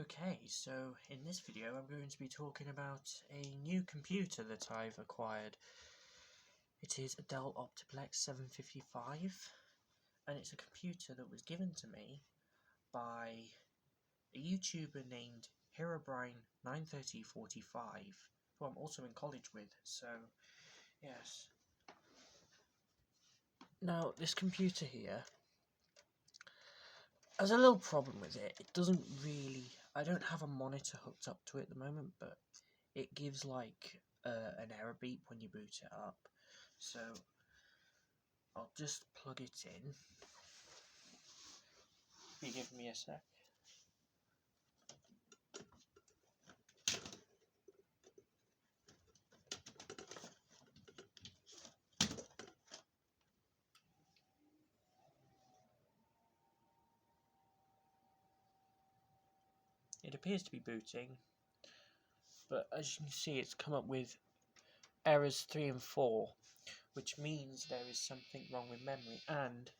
Okay, so in this video I'm going to be talking about a new computer that I've acquired. It is a Dell Optiplex 755, and it's a computer that was given to me by a YouTuber named Herobrine93045, who I'm also in college with, so yes. Now, this computer here has a little problem with it. It doesn't really... I don't have a monitor hooked up to it at the moment, but it gives like an error beep when you boot it up. So I'll just plug it in. If you give me a sec. It appears to be booting, but as you can see, it's come up with errors 3 and 4, which means there is something wrong with memory, and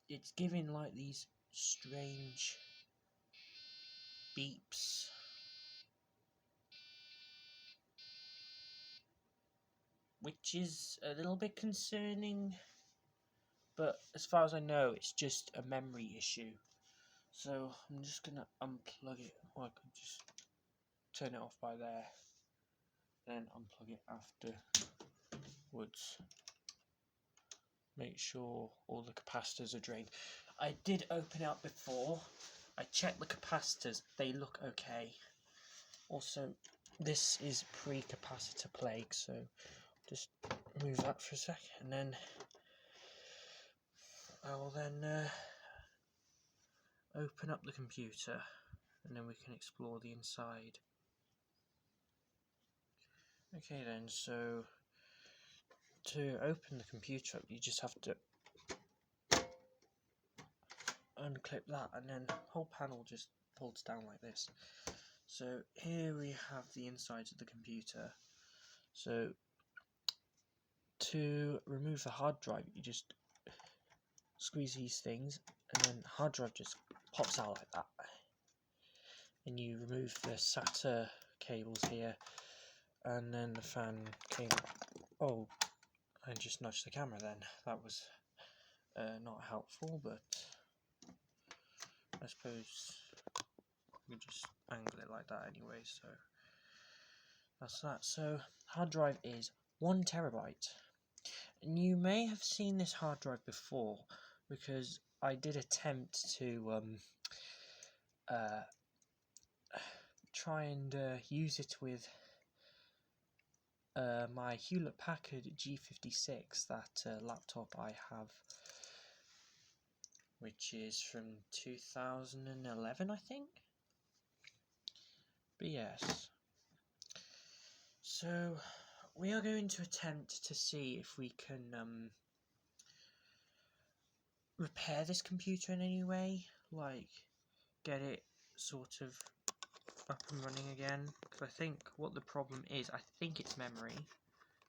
it's giving like these strange beeps. Which is a little bit concerning, but as far as I know, it's just a memory issue. So I'm just gonna unplug it, or I could just turn it off by there, then unplug it afterwards. Make sure all the capacitors are drained. I did open it up before. I checked the capacitors, they look okay. Also, this is pre-capacitor plague, so just move that for a sec, and then I will then open up the computer, and then we can explore the inside. Okay then, so to open the computer up, you just have to unclip that, and then the whole panel just folds down like this. So here we have the inside of the computer. So to remove the hard drive, you just squeeze these things, and then the hard drive just pops out like that. And you remove the SATA cables here, and then the fan cable. Oh, I just nudged the camera then. That was not helpful, but I suppose we just angle it like that anyway, so that's that. So hard drive is 1 terabyte, and you may have seen this hard drive before because I did attempt to try and use it with my Hewlett-Packard G56, that laptop I have, which is from 2011, I think. But yes, so we are going to attempt to see if we can repair this computer in any way, like get it sort of up and running again, because I think what the problem is, I think it's memory,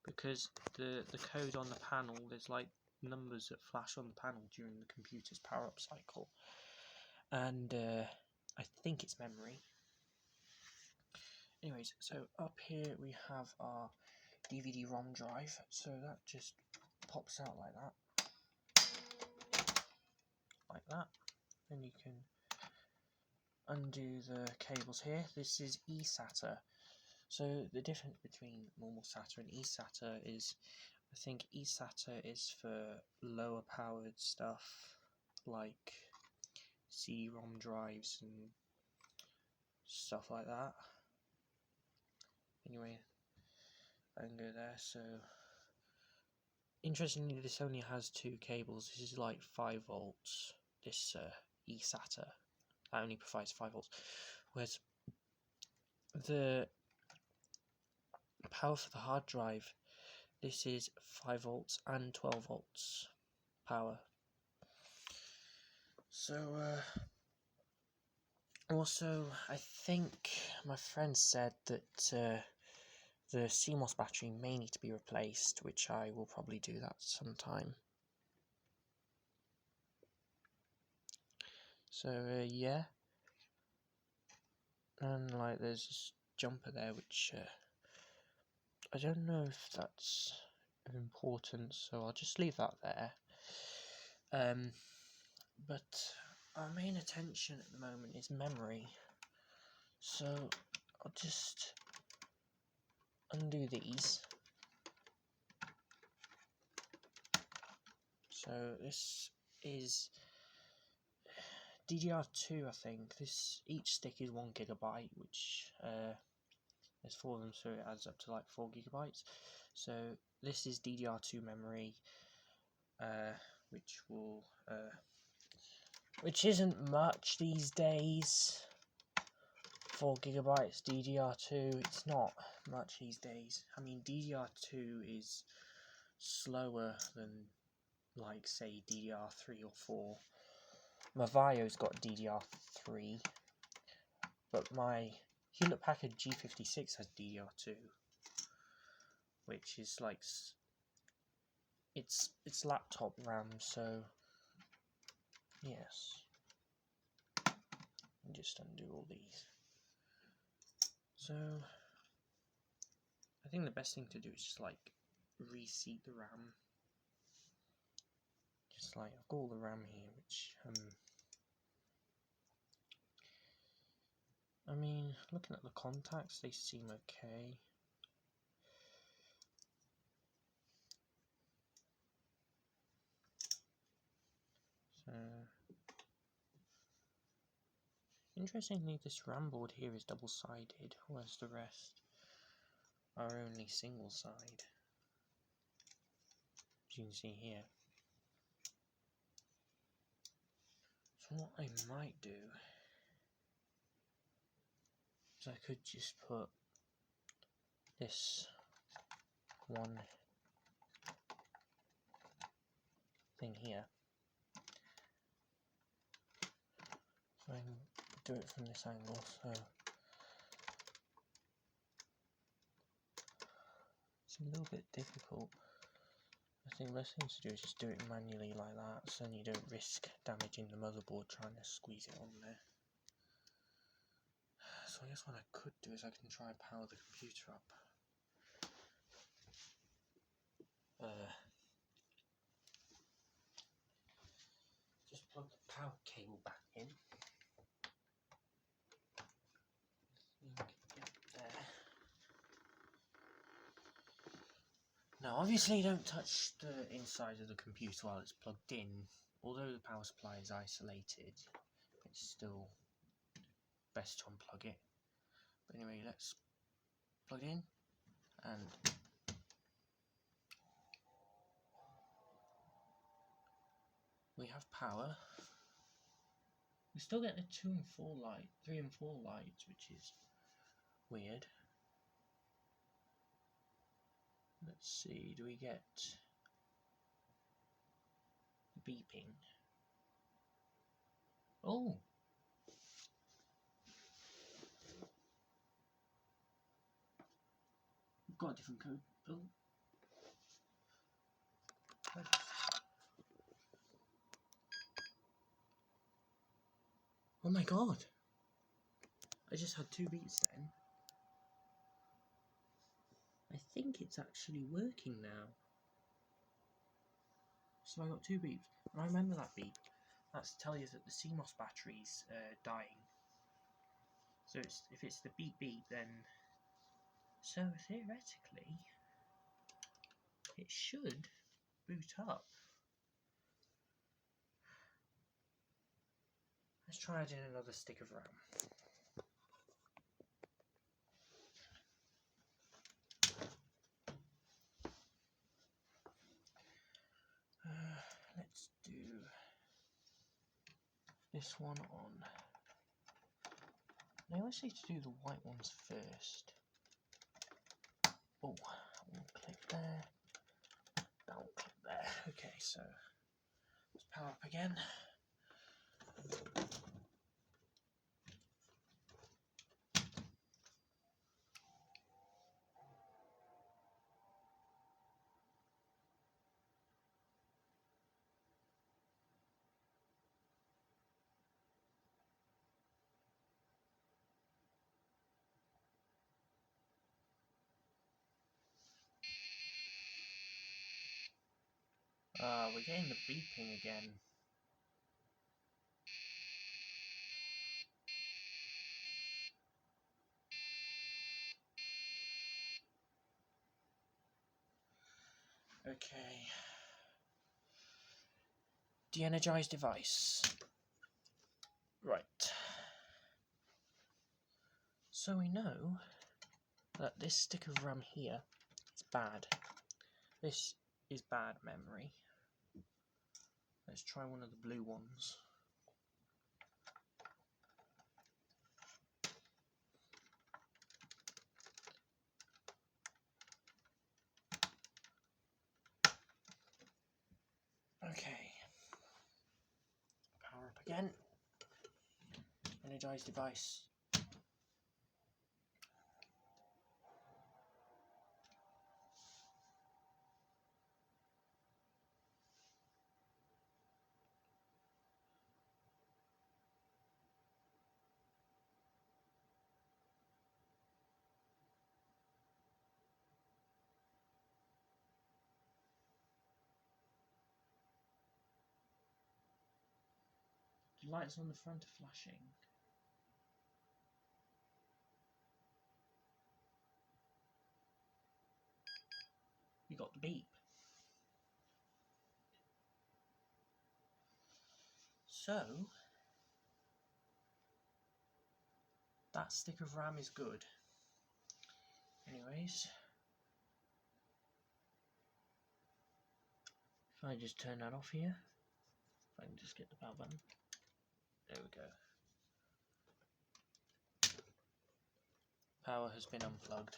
because the code on the panel, there's like numbers that flash on the panel during the computer's power up cycle, and I think it's memory. Anyways, so up here we have our DVD-ROM drive, so that just pops out like that, then you can undo the cables here. This is eSATA. So the difference between normal SATA and eSATA is, I think eSATA is for lower powered stuff like CD-ROM drives and stuff like that. Anyway, I can go there. So interestingly, this only has 2 cables. This is like 5 volts. This eSATA that only provides 5 volts, whereas the power for the hard drive, this is 5 volts and 12 volts power. So also, I think my friend said that the CMOS battery may need to be replaced, which I will probably do that sometime. So yeah, And like there's this jumper there which I don't know if that's of importance, so I'll just leave that there. But our main attention at the moment is memory, so I'll just undo these. So this is DDR2, I think. Each stick is 1 GB, which there's 4 of them, so it adds up to like 4 GB. So this is DDR2 memory, which isn't much these days. 4 GB DDR2, it's not much these days. I mean, DDR2 is slower than, like, say, DDR3 or 4. My Vaio's got DDR3, but my Hewlett-Packard G56 has DDR2, which is like it's laptop RAM. So yes, and just undo all these. So I think the best thing to do is just like reseat the RAM. Just like I've got all the RAM here, which I mean, looking at the contacts, they seem okay. So interestingly, this RAM board here is double-sided, whereas the rest are only single-side, as you can see here. So what I might do is I could just put this one thing here. So I can do it from this angle, so it's a little bit difficult. I think the best thing to do is just do it manually like that, so then you don't risk damaging the motherboard trying to squeeze it on there. So I guess what I could do is I can try and power the computer up. Just plug the power cable back in. Now obviously don't touch the inside of the computer while it's plugged in. Although the power supply is isolated, it's still best to unplug it. But anyway, let's plug it in, and we have power. We still get the 3 and 4 lights, which is weird. Let's see, do we get beeping? Oh! We've got a different code. Oh. Oh my god! I just had 2 beeps then. I think it's actually working now. So I got 2 beeps. And I remember that beep. That's to tell you that the CMOS battery's dying. So if it's the beep beep, then... So theoretically, it should boot up. Let's try adding another stick of RAM. Let's do this one on. Now let's say to do the white ones first. Oh, one click there, that one click there. Okay, so let's power up again. We're getting the beeping again. Okay. De-energize device. Right. So we know that this stick of RAM here is bad. This is bad memory. Let's try one of the blue ones. Okay. Power up again. Energize device. The lights on the front are flashing. You got the beep. So that stick of RAM is good. Anyways, if I just turn that off here, if I can just get the power button. There we go. Power has been unplugged.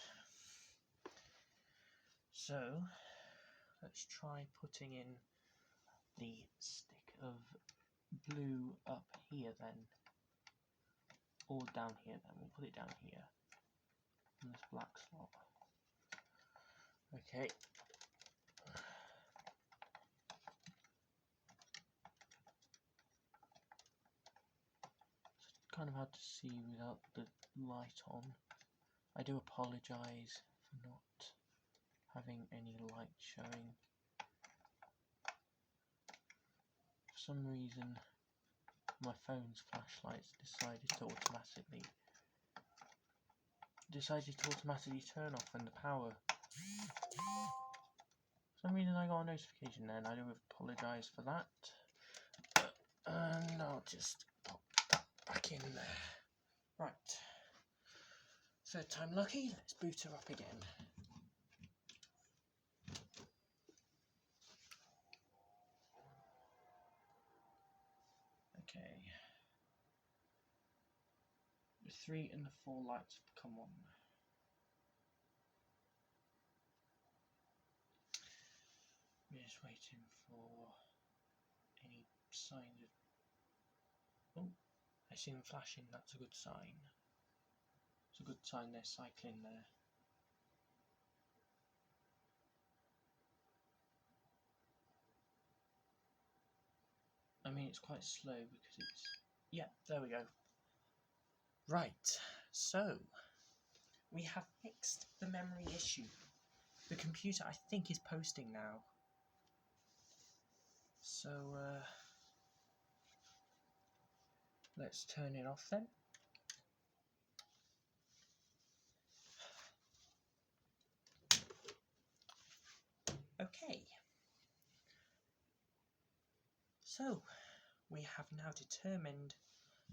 So let's try putting in the stick of blue up here then, or down here then. We'll put it down here in this black slot. Okay. It's kind of hard to see without the light on. I do apologise for not having any light showing. For some reason my phone's flashlights decided to automatically turn off when the power. For some reason I got a notification then. I do apologise for that. And I'll just pop that back in there. Right. Third time lucky, let's boot her up again. Okay. The 3 and the 4 lights have come on. We're just waiting for any signs of... Oh, I see them flashing, that's a good sign. It's a good sign they're cycling there. I mean, it's quite slow because it's... Yeah, there we go. Right, so we have fixed the memory issue. The computer, I think, is posting now. So, let's turn it off then. Okay. So, we have now determined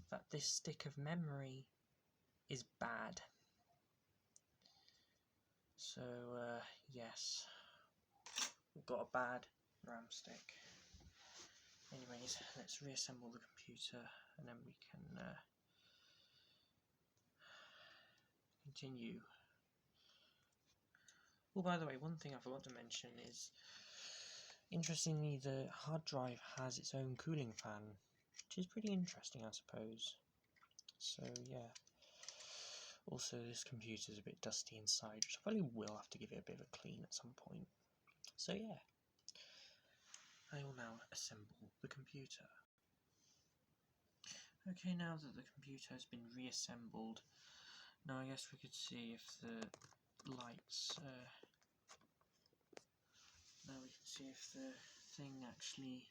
that this stick of memory is bad. So, yes, we've got a bad RAM stick. Anyways, let's reassemble the computer and then we can continue. Oh, by the way, one thing I forgot to mention is, interestingly, the hard drive has its own cooling fan, which is pretty interesting, I suppose. So, yeah. Also, this computer is a bit dusty inside, which I probably will have to give it a bit of a clean at some point. So, yeah. I will now assemble the computer. Okay, now that the computer has been reassembled, now I guess we could see if the lights, now we can see if the everything actually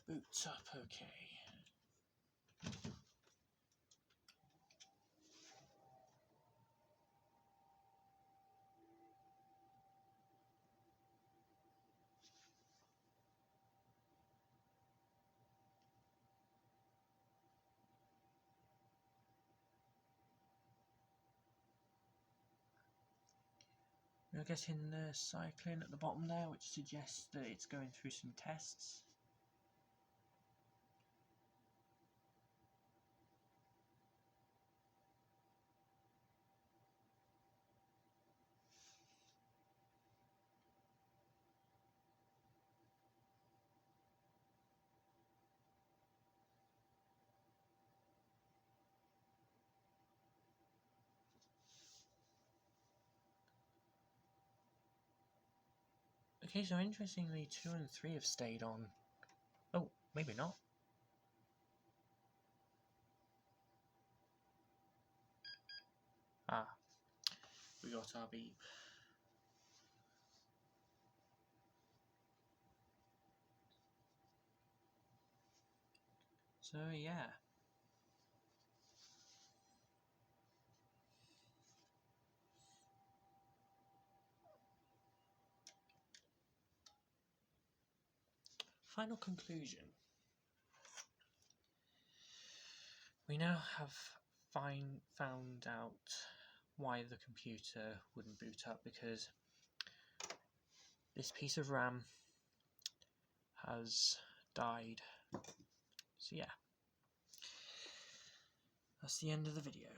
boots up okay. You're getting the cycling at the bottom there, which suggests that it's going through some tests. Okay, so interestingly, 2 and 3 have stayed on. Oh, maybe not. Ah, we got our beep. So yeah. Final conclusion. We now have found out why the computer wouldn't boot up, because this piece of RAM has died. So yeah, that's the end of the video.